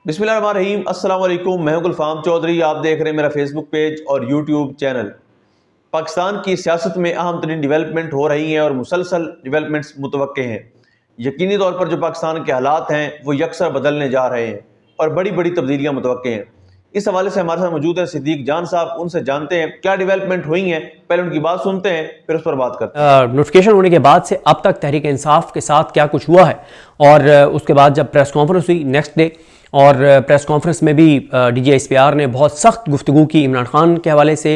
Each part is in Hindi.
बिस्मिल्लाहिर्रहमानिर्रहीम, अस्सलाम वालेकुम। मैं हूं गुलफाम चौधरी। आप देख रहे हैं मेरा फेसबुक पेज और यूट्यूब चैनल। पाकिस्तान की सियासत में अहम तरीन डेवलपमेंट हो रही हैं और मुसलसल डेवलपमेंट्स मुतवक्के हैं। यकीनी तौर पर जो पाकिस्तान के हालात हैं वो यकसर बदलने जा रहे हैं और बड़ी बड़ी तब्दीलियाँ मुतवक्के हैं। इस हवाले से हमारे साथ मौजूद है सिद्दीक जान साहब। उनसे जानते हैं क्या डेवलपमेंट हुई हैं, पहले उनकी बात सुनते हैं फिर उस पर बात करते हैं। नोटिफिकेशन होने के बाद से अब तक तहरीक इंसाफ के साथ क्या कुछ हुआ है, और उसके बाद जब प्रेस कॉन्फ्रेंस हुई नेक्स्ट डे, और प्रेस कॉन्फ्रेंस में भी DGISPR ने बहुत सख्त गुफ्तगू की इमरान खान के हवाले से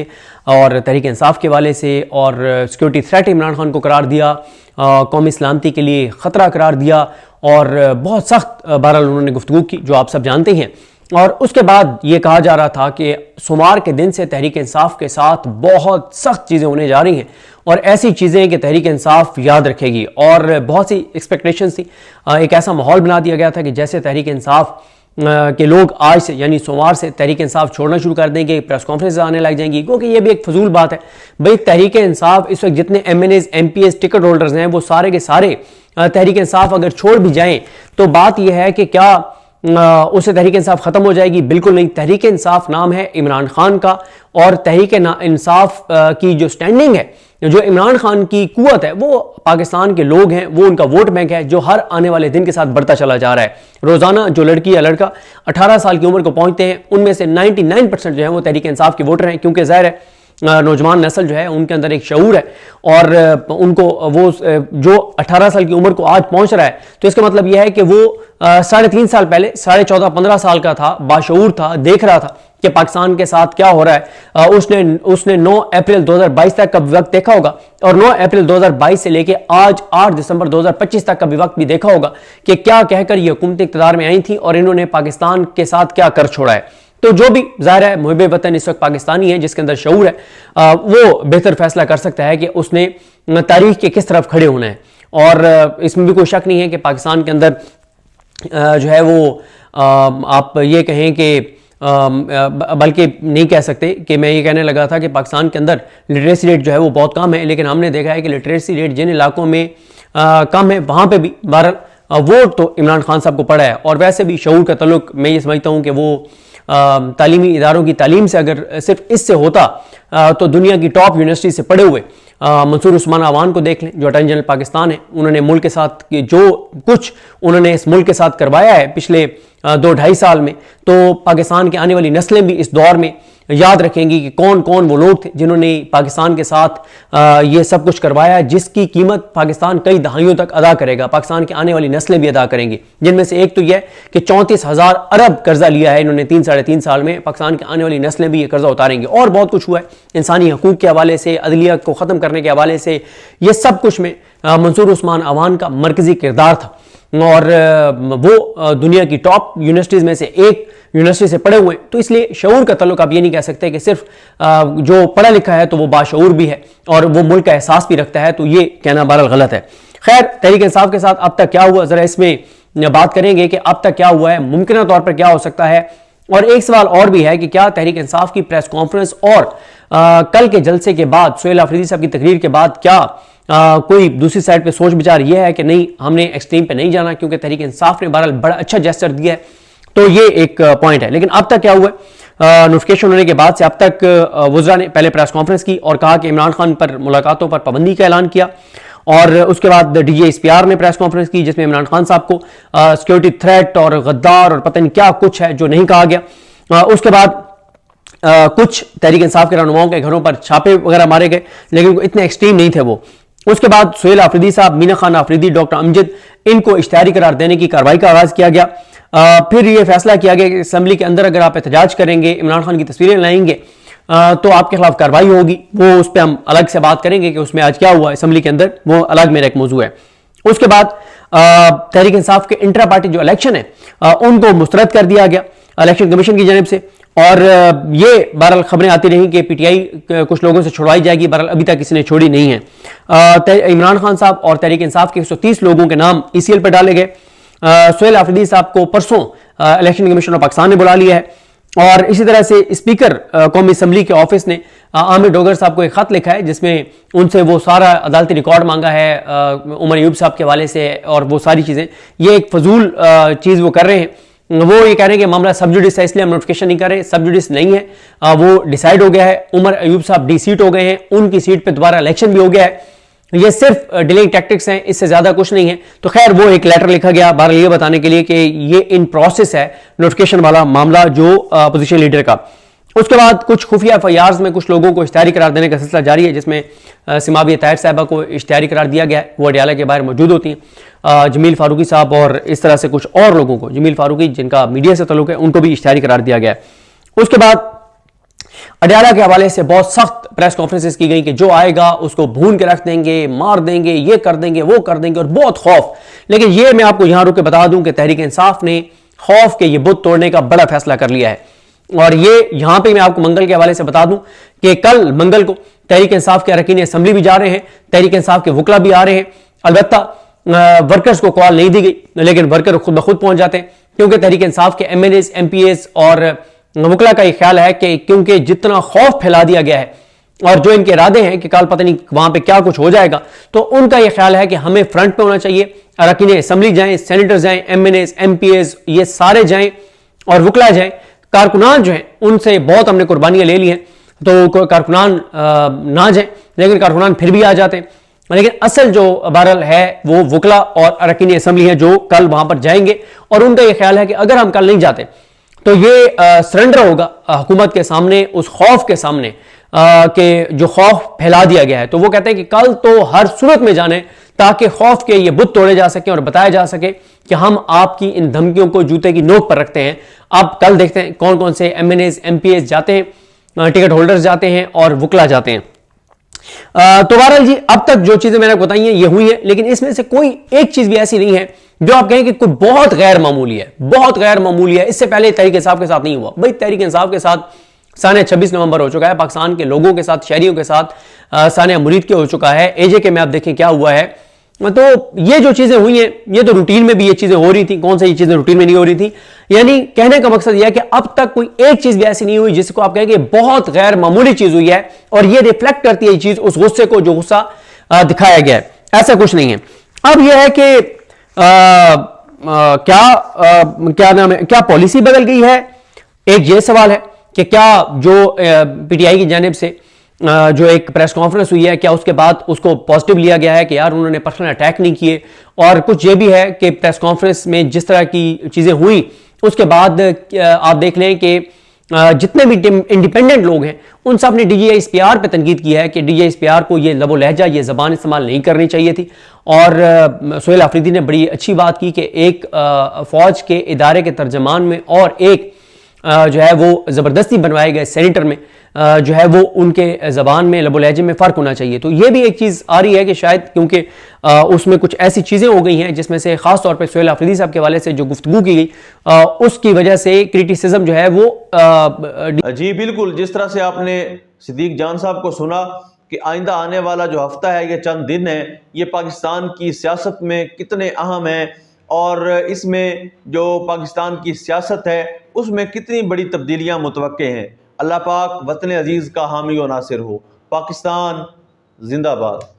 और तहरीक इंसाफ के हवाले से, और सिक्योरिटी थ्रेट इमरान खान को करार दिया, कौमी सलामती के लिए ख़तरा करार दिया, और बहुत सख्त बहरहाल उन्होंने गुफ्तगू की जो आप सब जानते हैं। और उसके बाद ये कहा जा रहा था कि सोमवार के दिन से तहरीक इंसाफ के साथ बहुत सख्त चीज़ें होने जा रही हैं, और ऐसी चीज़ें कि तहरीक इंसाफ याद रखेगी, और बहुत सी एक्सपेक्टेशंस थी। एक ऐसा माहौल बना दिया गया था कि जैसे तहरीक इंसाफ के लोग आज से यानी सोमवार से तहरीक इंसाफ छोड़ना शुरू कर देंगे, प्रेस कॉन्फ्रेंस आने लग जाएंगी, क्योंकि ये भी एक फजूल बात है भाई। तहरीक इंसाफ इस वक्त जितने MNAs MPs टिकट होल्डर्स हैं वो सारे के सारे तहरीक इंसाफ अगर छोड़ भी जाएं तो बात यह है कि क्या उससे तहरीक इंसाफ खत्म हो जाएगी? बिल्कुल नहीं। तहरीक इंसाफ नाम है इमरान खान का, और तहरीक इंसाफ की जो स्टैंडिंग है, जो इमरान खान की कुव्वत है, वो पाकिस्तान के लोग हैं, वो उनका वोट बैंक है जो हर आने वाले दिन के साथ बढ़ता चला जा रहा है। रोजाना जो लड़की या लड़का 18 साल की उम्र को पहुंचते हैं उनमें से 99% जो है वो तहरीक इंसाफ के वोटर हैं, क्योंकि ज़ाहिर है नौजवान नस्ल जो है उनके अंदर एक शऊर है, और उनको वो जो 18 साल की उम्र को आज पहुंच रहा है, तो इसका मतलब यह है कि वो 3.5 साल पहले 14.5-15 साल का था, बाशऊर था, देख रहा था कि पाकिस्तान के साथ क्या हो रहा है। उसने 9 अप्रैल 2022 तक का वक्त देखा होगा, और 9 अप्रैल 2022 से लेके आज 8 दिसंबर 2025 तक का भी वक्त भी देखा होगा कि क्या कहकर ये हुकूमत इक़्तिदार में आई थी और इन्होंने पाकिस्तान के साथ क्या कर छोड़ा है। तो जो भी ज़ाहिर है मुहिब वतन इस वक्त पाकिस्तानी है, जिसके अंदर शऊर है, वो बेहतर फैसला कर सकता है कि उसने तारीख के किस तरफ खड़े होना है। और इसमें भी कोई शक नहीं है कि पाकिस्तान के अंदर जो है वो आप ये कहें कि बल्कि नहीं कह सकते कि मैं ये कहने लगा था कि पाकिस्तान के अंदर लिटरेसी रेट जो है वो बहुत कम है, लेकिन हमने देखा है कि लिटरेसी रेट जिन इलाकों में कम है वहाँ पे भी बहरहाल वोट तो इमरान खान साहब को पड़ा है। और वैसे भी शऊर का तल्लुक मैं ये समझता हूँ कि वो तालीमी इदारों की तालीम से अगर सिर्फ इससे होता तो दुनिया की टॉप यूनिवर्सिटी से पढ़े हुए मंसूर उस्मान अवान को देख लें, जो अटॉर्नी जनरल पाकिस्तान है। उन्होंने मुल्क के साथ जो कुछ उन्होंने इस मुल्क के साथ करवाया है पिछले 2-2.5 साल में, तो पाकिस्तान की आने वाली नस्लें भी इस दौर में याद रखेंगी कि कौन कौन वो लोग थे जिन्होंने पाकिस्तान के साथ ये सब कुछ करवाया, जिसकी कीमत पाकिस्तान कई दहाइयों तक अदा करेगा, पाकिस्तान की आने वाली नस्लें भी अदा करेंगी। जिनमें से एक तो यह कि 34,000 अरब कर्जा लिया है इन्होंने 3-3.5 साल में, पाकिस्तान की आने वाली नस्लें भी ये कर्जा उतारेंगी। और बहुत कुछ हुआ है इंसानी हकूक के हवाले से, अदलिया को ख़त्म करने के हवाले से, ये सब कुछ में मंसूर उस्मान अवान का मरकजी किरदार था, और वो दुनिया की टॉप यूनिवर्सिटीज़ में से एक यूनिवर्सिटी से पढ़े हुए। तो इसलिए शऊर का तल्लुक आप ये नहीं कह सकते कि सिर्फ जो पढ़ा लिखा है तो वो बाशऊर भी है और वो मुल्क का एहसास भी रखता है, तो ये कहना बहरहाल गलत है। खैर, तहरीक इंसाफ के साथ अब तक क्या हुआ, ज़रा इसमें बात करेंगे कि अब तक क्या हुआ है, मुमकिन तौर पर क्या हो सकता है। और एक सवाल और भी है कि क्या तहरीक इंसाफ की प्रेस कॉन्फ्रेंस और कल के जलसे के बाद, सुहेल आफरीदी साहब की तकरीर के बाद, क्या कोई दूसरी साइड पे सोच विचार यह है कि नहीं हमने एक्सट्रीम पे नहीं जाना, क्योंकि तहरीक इंसाफ ने बहरहाल बड़ा अच्छा जेस्चर दिया है। तो ये एक पॉइंट है। लेकिन अब तक क्या हुआ, नोटिफिकेशन होने के बाद से अब तक वुज़रा ने पहले प्रेस कॉन्फ्रेंस की और कहा कि इमरान खान पर मुलाकातों पर पाबंदी का ऐलान किया, और उसके बाद DGISPR ने प्रेस कॉन्फ्रेंस की जिसमें इमरान खान साहब को सिक्योरिटी थ्रेट और गद्दार और पता नहीं क्या कुछ है जो नहीं कहा गया। उसके बाद कुछ तहरीक इंसाफ के रहनुमाओं के घरों पर छापे वगैरह मारे गए, लेकिन इतने एक्सट्रीम नहीं थे वो। उसके बाद सुहेल आफरीदी साहब, मीना खान आफरीदी, डॉक्टर अमजद, इनको इश्तिहारी करार देने की कार्रवाई का आगाज किया गया। फिर यह फैसला किया गया कि असम्बली के अंदर अगर आप एहतजाज करेंगे, इमरान खान की तस्वीरें लाएंगे, तो आपके खिलाफ कार्रवाई होगी। वो उस पर हम अलग से बात करेंगे कि उसमें आज क्या हुआ असम्बली के अंदर, वो अलग मेरा एक मौजू है। उसके बाद तहरीक इंसाफ के इंट्रा पार्टी जो इलेक्शन है उनको मुस्तरद कर दिया गया इलेक्शन कमीशन की जानिब से, और ये बहरहाल खबरें आती रही कि PTI कुछ लोगों से छुड़वाई जाएगी, बहरहाल अभी तक किसी ने छोड़ी नहीं है। इमरान खान साहब और तहरीक इंसाफ के 130 लोगों के नाम ECL पर डाले गए। सुहेल आफरीदी साहब को परसों इलेक्शन कमीशन ऑफ पाकिस्तान ने बुला लिया है, और इसी तरह से स्पीकर कौमी असम्बली के ऑफिस ने आमिर डोगर साहब को एक खत लिखा है जिसमें उनसे वो सारा अदालती रिकॉर्ड मांगा है उमर अयूब साहब के हवाले से, और वो सारी चीज़ें, ये एक फजूल चीज़ वो कर रहे हैं वो ये कह रहे हैं कि मामला सब जुडिस है, इसलिए हम नोटिफिकेशन नहीं कर रहे। सब जुडिस नहीं है, वो डिसाइड हो गया है। उमर अयूब साहब डी सीट हो गए हैं, उनकी सीट पे दोबारा इलेक्शन भी हो गया है। ये सिर्फ डिलेइंग टैक्टिक्स हैं, इससे ज्यादा कुछ नहीं है। तो खैर वो एक लेटर लिखा गया बहरहाल ये बताने के लिए कि ये इन प्रोसेस है नोटिफिकेशन वाला मामला जो अपोजिशन लीडर का। उसके बाद कुछ खुफिया एफआईआर्स में कुछ लोगों को इश्तिहारी करार देने का सिलसिला जारी है, जिसमें सिमाविया ताहिर साहिबा को इश्तिहारी करार दिया गया है। वो अडियाला के बाहर मौजूद होती हैं। जमील फारूकी साहब और इस तरह से कुछ और लोगों को, जमील फारूकी जिनका मीडिया से तल्लुक है, उनको भी इश्तिहारी करार दिया गया है। उसके बाद अडियाला के हवाले से बहुत सख्त प्रेस कॉन्फ्रेंसेस की गई कि जो आएगा उसको भून के रख देंगे, मार देंगे, ये कर देंगे, वो कर देंगे, और बहुत खौफ। लेकिन ये मैं आपको यहां रुक के बता दूं कि तहरीक इंसाफ ने खौफ के ये बुत तोड़ने का बड़ा फैसला कर लिया है। और ये यहां पे मैं आपको मंगल के हवाले से बता दूं कि कल मंगल को तहरीक इंसाफ के अरकान असेंबली भी जा रहे हैं, तहरीक इंसाफ के वकला भी आ रहे हैं। अलबत्ता वर्कर्स को कॉल नहीं दी गई, लेकिन वर्कर खुद ब खुद पहुंच जाते हैं, क्योंकि तहरीक इंसाफ के एमएनएस, एमपीएस और वकला का ये ख्याल है कि क्योंकि जितना खौफ फैला दिया गया है और जो इनके इरादे हैं कि कल पता नहीं वहां पे क्या कुछ हो जाएगा, तो उनका यह ख्याल है कि हमें फ्रंट पे होना चाहिए। अरकान असेंबली जाएं, सेनेटर जाएं, एमएनएस, एमपीएस ये सारे जाएं और वकला जाएं। कारकुनान जो हैं उनसे बहुत हमने कुर्बानियां ले ली हैं, तो कारकुनान ना जाएं, लेकिन कारकुनान फिर भी आ जाते हैं। लेकिन असल जो बहरहाल है वो वकला और अरकान असेंबली है जो कल वहां पर जाएंगे। और उनका यह ख्याल है कि अगर हम कल नहीं जाते तो ये सरेंडर होगा हुकूमत के सामने, उस खौफ के सामने कि जो खौफ फैला दिया गया है। तो वो कहते हैं कि कल तो हर सूरत में जाने, ताकि खौफ के ये बुत तोड़े जा सके और बताया जा सके कि हम आपकी इन धमकियों को जूते की नोक पर रखते हैं। अब कल देखते हैं कौन कौन से एमएनएस, एमपीएस जाते हैं, टिकट होल्डर्स जाते हैं और वकला जाते हैं। तो बहरहाल जी अब तक जो चीजें मैंने बताई हैं ये हुई है, लेकिन इसमें से कोई एक चीज भी ऐसी नहीं है जो आप कहें कि कोई बहुत गैर मामूली है, बहुत गैर मामूली है। इससे पहले तहरीक इंसाफ के साथ नहीं हुआ। भाई तहरीक इंसाफ के साथ सानिया 26 नवंबर हो चुका है, पाकिस्तान के लोगों के साथ, शहरियों के साथ सानिया मुरीद के हो चुका है, एजे के में आप देखें क्या हुआ है। तो ये जो चीजें हुई हैं ये तो रूटीन में भी ये चीजें हो रही थी। कौन सी ये चीजें रूटीन में नहीं हो रही थी? यानी कहने का मकसद यह है कि अब तक कोई एक चीज भी ऐसी नहीं हुई जिसको आप कहेंगे बहुत गैर मामूली चीज हुई है, और ये रिफ्लेक्ट करती है ये चीज उस गुस्से को जो गुस्सा दिखाया गया है। ऐसा कुछ नहीं है। अब यह है कि क्या नाम है, क्या पॉलिसी बदल गई है? एक ये सवाल है कि क्या जो पीटीआई की जानिब से जो एक प्रेस कॉन्फ्रेंस हुई है, क्या उसके बाद उसको पॉजिटिव लिया गया है कि यार उन्होंने पर्सनल अटैक नहीं किए? और कुछ ये भी है कि प्रेस कॉन्फ्रेंस में जिस तरह की चीजें हुई उसके बाद आप देख लें कि जितने भी इंडिपेंडेंट लोग हैं उन सब ने डीजीआईएसपीआर पे तनकीद की है कि डीजीआईएसपीआर को ये लबो लहजा, ये जबान इस्तेमाल नहीं करनी चाहिए थी। और सोहेल आफरीदी ने बड़ी अच्छी बात की कि एक फौज के इदारे के तर्जमान में और एक जो है वो जबरदस्ती बनवाए गए सेनेटर में जो है वो उनके जबान में, लबो लहजे में फर्क होना चाहिए। तो ये भी एक चीज आ रही है कि शायद क्योंकि उसमें कुछ ऐसी चीजें हो गई हैं जिसमें से खास तौर पे सोहेल आफरीदी साहब के हवाले से जो गुफ्तगू की गई उसकी वजह से क्रिटिसिज्म जो है वो जी बिल्कुल, जिस तरह से आपने सिद्दीक जान साहब को सुना कि आइंदा आने वाला जो हफ्ता है, ये चंद दिन है, ये पाकिस्तान की सियासत में कितने अहम है और इसमें जो पाकिस्तान की सियासत है उसमें कितनी बड़ी तब्दीलियां मुतवक्के हैं। अल्लाह पाक वतन अजीज़ का हामी व नासिर हो। पाकिस्तान जिंदाबाद।